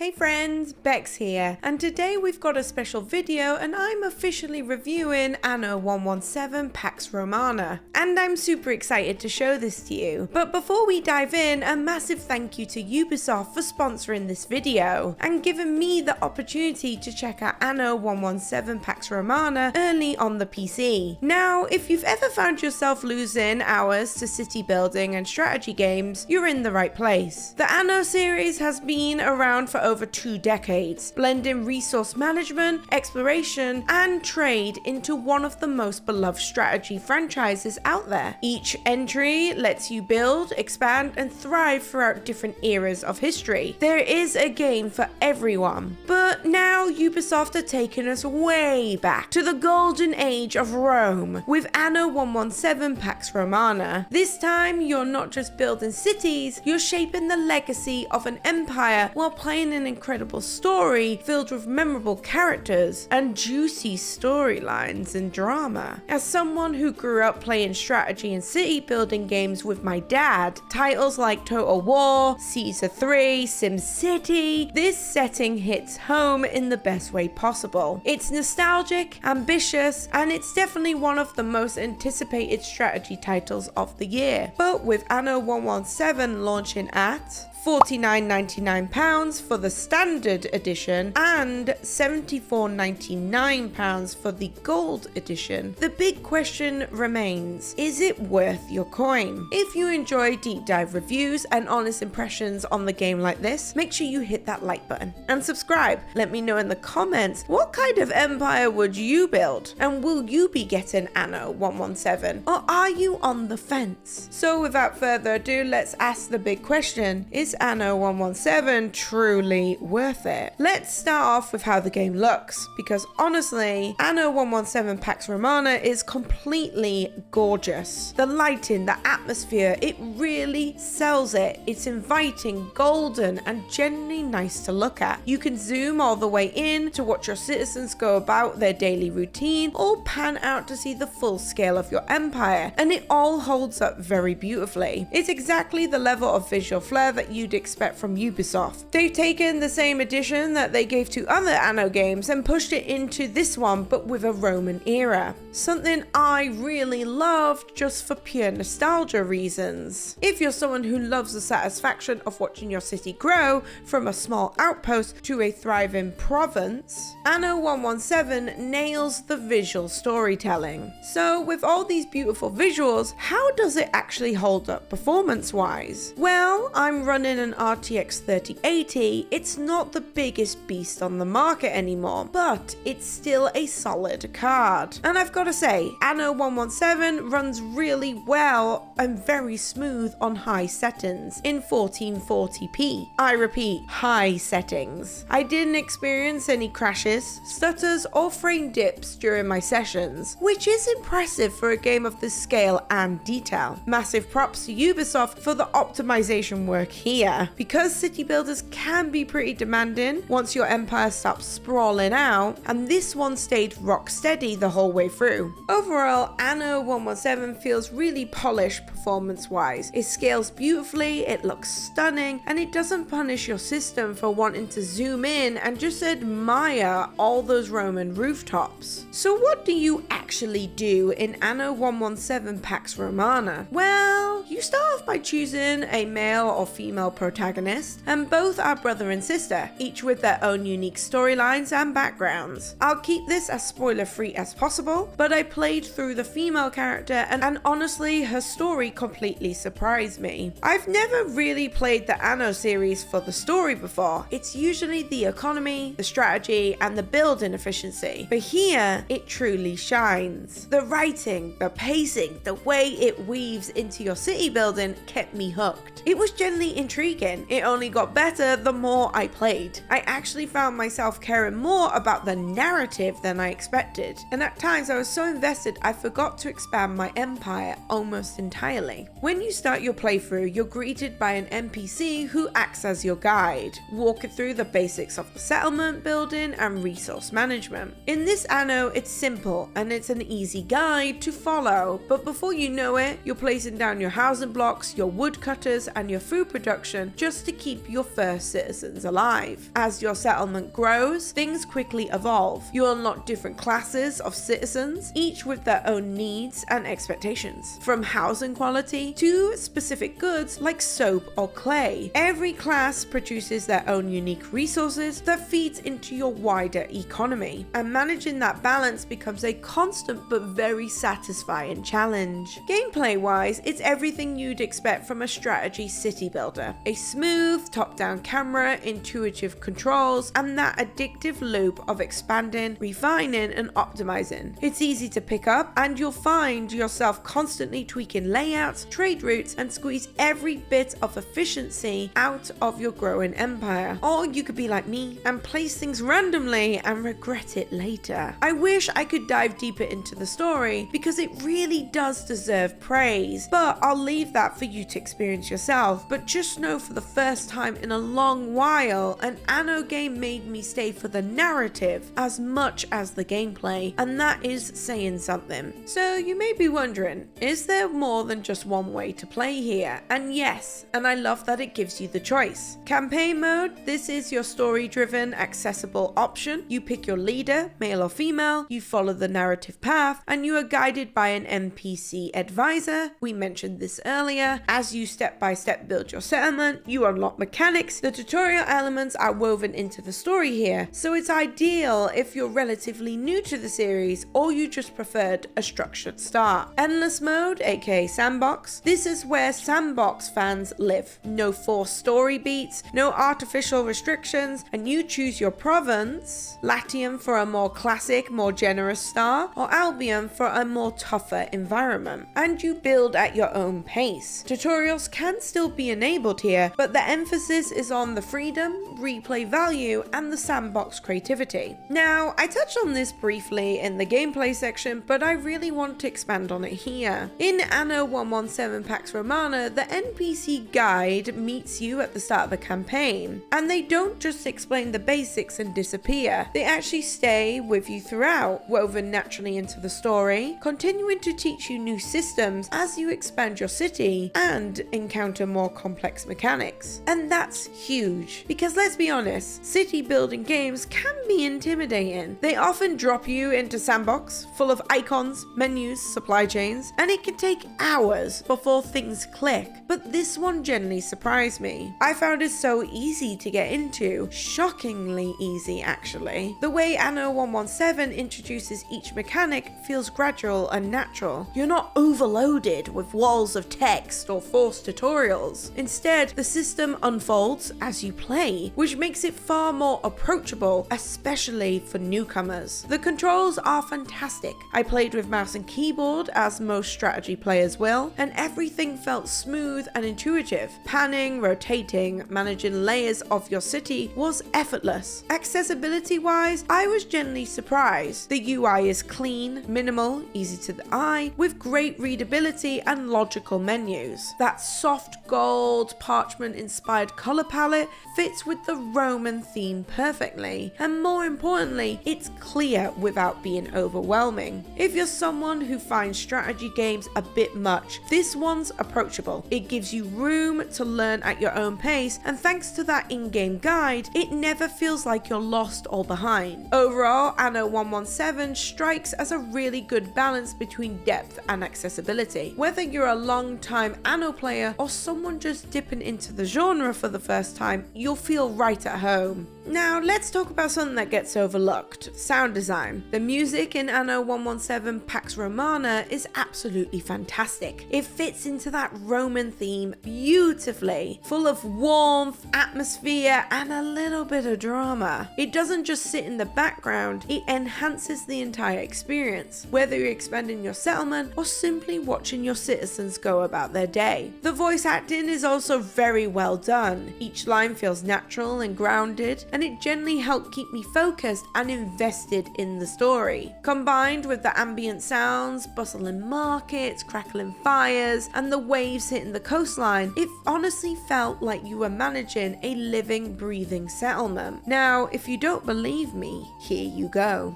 Hey friends, Bex here, and today we've got a special video and I'm officially reviewing Anno 117 Pax Romana, and I'm super excited to show this to you. But before we dive in, a massive thank you to Ubisoft for sponsoring this video and giving me the opportunity to check out Anno 117 Pax Romana early on the PC. Now, if you've ever found yourself losing hours to city building and strategy games, you're in the right place. The Anno series has been around for over 2 decades, blending resource management, exploration, and trade into one of the most beloved strategy franchises out there. Each entry lets you build, expand, and thrive throughout different eras of history. There is a game for everyone, but now Ubisoft are taking us way back to the golden age of Rome with Anno 117 Pax Romana. This time, you're not just building cities, you're shaping the legacy of an empire while playing an incredible story filled with memorable characters and juicy storylines and drama. As someone who grew up playing strategy and city building games with my dad, titles like Total War, Caesar 3, SimCity, this setting hits home in the best way possible. It's nostalgic, ambitious, and it's definitely one of the most anticipated strategy titles of the year. But with Anno 117 launching at £49.99 for the standard edition and £74.99 for the gold edition, the big question remains, is it worth your coin? If you enjoy deep dive reviews and honest impressions on the game like this, make sure you hit that like button and subscribe. Let me know in the comments, what kind of empire would you build? And will you be getting Anno 117? Or are you on the fence? So without further ado, let's ask the big question, is Anno 117 truly worth it? Let's start off with how the game looks, because honestly, Anno 117 Pax Romana is completely gorgeous. The lighting, the atmosphere, it really sells it. It's inviting, golden, and genuinely nice to look at. You can zoom all the way in to watch your citizens go about their daily routine, or pan out to see the full scale of your empire, and it all holds up very beautifully. It's exactly the level of visual flair that you'd expect from Ubisoft. They've taken the same addition that they gave to other Anno games and pushed it into this one, but with a Roman era. Something I really loved just for pure nostalgia reasons. If you're someone who loves the satisfaction of watching your city grow from a small outpost to a thriving province, Anno 117 nails the visual storytelling. So with all these beautiful visuals, how does it actually hold up performance-wise? Well, I'm running an RTX 3080, it's not the biggest beast on the market anymore, but it's still a solid card. And I've got to say, Anno 117 runs really well and very smooth on high settings in 1440p. I repeat, high settings. I didn't experience any crashes, stutters, or frame dips during my sessions, which is impressive for a game of this scale and detail. Massive props to Ubisoft for the optimization work here. Because city builders can be pretty demanding once your empire stops sprawling out, and this one stayed rock steady the whole way through. Overall, Anno 117 feels really polished performance-wise. It scales beautifully, it looks stunning, and it doesn't punish your system for wanting to zoom in and just admire all those Roman rooftops. So what do you actually do in Anno 117 Pax Romana? Well, you start off by choosing a male or female protagonist, and both are brother and sister, each with their own unique storylines and backgrounds. I'll keep this as spoiler free as possible, but I played through the female character and honestly her story completely surprised me. I've never really played the Anno series for the story before. It's usually the economy, the strategy, and the building efficiency, but here it truly shines. The writing, the pacing, the way it weaves into your city building kept me hooked. It was genuinely intriguing. It only got better the more I played. I actually found myself caring more about the narrative than I expected, and at times I was so invested I forgot to expand my empire almost entirely. When you start your playthrough, you're greeted by an NPC who acts as your guide, walking through the basics of the settlement building and resource management. In this Anno, it's simple and it's an easy guide to follow, but before you know it, you're placing down your housing blocks, your woodcutters, and your food production production just to keep your first citizens alive. As your settlement grows, things quickly evolve. You unlock different classes of citizens, each with their own needs and expectations, from housing quality to specific goods like soap or clay. Every class produces their own unique resources that feeds into your wider economy, and managing that balance becomes a constant but very satisfying challenge. Gameplay wise, it's everything you'd expect from a strategy city builder. A smooth top-down camera, intuitive controls, and that addictive loop of expanding, refining, and optimizing. It's easy to pick up, and you'll find yourself constantly tweaking layouts, trade routes, and squeeze every bit of efficiency out of your growing empire. Or you could be like me and place things randomly and regret it later. I wish I could dive deeper into the story because it really does deserve praise, but I'll leave that for you to experience yourself. But just know, for the first time in a long while, an Anno game made me stay for the narrative as much as the gameplay, and that is saying something. So you may be wondering, is there more than just one way to play here? And yes, and I love that it gives you the choice. Campaign mode, this is your story-driven, accessible option. You pick your leader, male or female, you follow the narrative path, and you are guided by an NPC advisor. We mentioned this earlier. As you step-by-step build your settlement, you unlock mechanics. The tutorial elements are woven into the story here, so it's ideal if you're relatively new to the series or you just preferred a structured start. Endless mode, aka sandbox. This is where sandbox fans live. No forced story beats, no artificial restrictions, and you choose your province. Latium for a more classic, more generous start, or Albion for a more tougher environment. And you build at your own pace. Tutorials can still be enabled here, but the emphasis is on the freedom, replay value, and the sandbox creativity. Now, I touched on this briefly in the gameplay section, but I really want to expand on it here. In Anno 117 Pax Romana, the NPC guide meets you at the start of the campaign, and they don't just explain the basics and disappear. They actually stay with you throughout, woven naturally into the story, continuing to teach you new systems as you expand your city and encounter more complex mechanics. And that's huge, because let's be honest, city building games can be intimidating. They often drop you into sandbox full of icons, menus, supply chains, and it can take hours before things click. But this one generally surprised me. I found it so easy to get into, shockingly easy actually. The way Anno 117 introduces each mechanic feels gradual and natural. You're not overloaded with walls of text or forced tutorials. Instead, the system unfolds as you play, which makes it far more approachable, especially for newcomers. The controls are fantastic. I played with mouse and keyboard, as most strategy players will, and everything felt smooth and intuitive. Panning, rotating, managing layers of your city was effortless. Accessibility wise, I was genuinely surprised. The UI is clean, minimal, easy to the eye, with great readability and logical menus. That soft gold, parchment inspired color palette fits with the Roman theme perfectly, and more importantly, it's clear without being overwhelming. If you're someone who finds strategy games a bit much, this one's approachable. It gives you room to learn at your own pace, and thanks to that in-game guide, it never feels like you're lost or behind. Overall, Anno 117 strikes as a really good balance between depth and accessibility. Whether you're a long-time Anno player or someone just dipping into the genre for the first time, you'll feel right at home. Now, let's talk about something that gets overlooked: sound design. The music in Anno 117 Pax Romana is absolutely fantastic. It fits into that Roman theme beautifully, full of warmth, atmosphere, and a little bit of drama. It doesn't just sit in the background, it enhances the entire experience, whether you're expanding your settlement or simply watching your citizens go about their day. The voice acting is also very well done. Each line feels natural and grounded, and it generally helped keep me focused and invested in the story. Combined with the ambient sounds, bustling markets, crackling fires, and the waves hitting the coastline, it honestly felt like you were managing a living, breathing settlement. Now, if you don't believe me, here you go.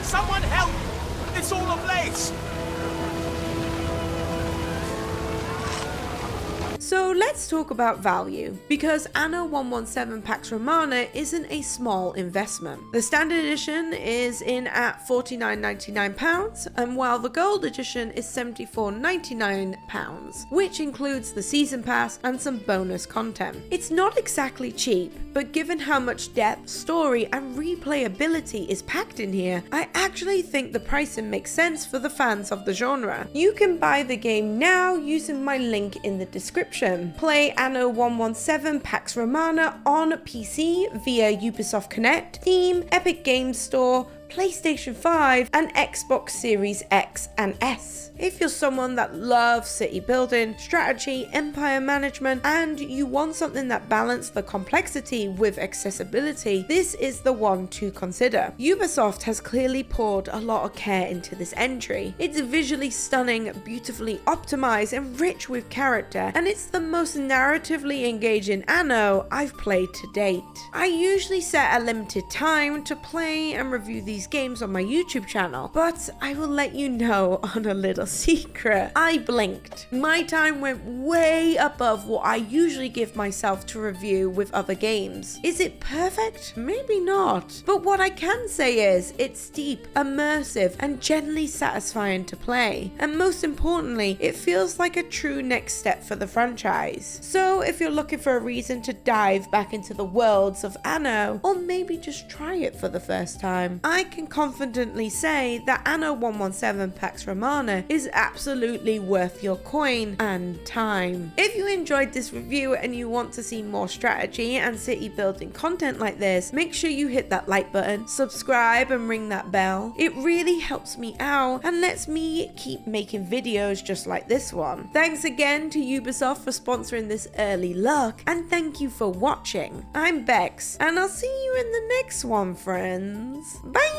Someone help! It's all ablaze! So let's talk about value, because Anno 117 Pax Romana isn't a small investment. The standard edition is in at £49.99, and while the gold edition is £74.99, which includes the season pass and some bonus content. It's not exactly cheap, but given how much depth, story, and replayability is packed in here, I actually think the pricing makes sense for the fans of the genre. You can buy the game now using my link in the description. Play Anno 117 Pax Romana on PC via Ubisoft Connect, Steam, Epic Games Store, PlayStation 5, and Xbox Series X and S. If you're someone that loves city building, strategy, empire management, and you want something that balances the complexity with accessibility, this is the one to consider. Ubisoft has clearly poured a lot of care into this entry. It's visually stunning, beautifully optimized, and rich with character, and it's the most narratively engaging Anno I've played to date. I usually set a limited time to play and review these games on my YouTube channel, but I will let you know on a little secret. I blinked. My time went way above what I usually give myself to review with other games. Is it perfect? Maybe not. But what I can say is it's deep, immersive, and genuinely satisfying to play. And most importantly, it feels like a true next step for the franchise. So if you're looking for a reason to dive back into the worlds of Anno, or maybe just try it for the first time, I can confidently say that Anno 117 Pax Romana is absolutely worth your coin and time. If you enjoyed this review and you want to see more strategy and city building content like this, make sure you hit that like button, subscribe, and ring that bell. It really helps me out and lets me keep making videos just like this one. Thanks again to Ubisoft for sponsoring this early look, and thank you for watching. I'm Bex, and I'll see you in the next one, friends. Bye!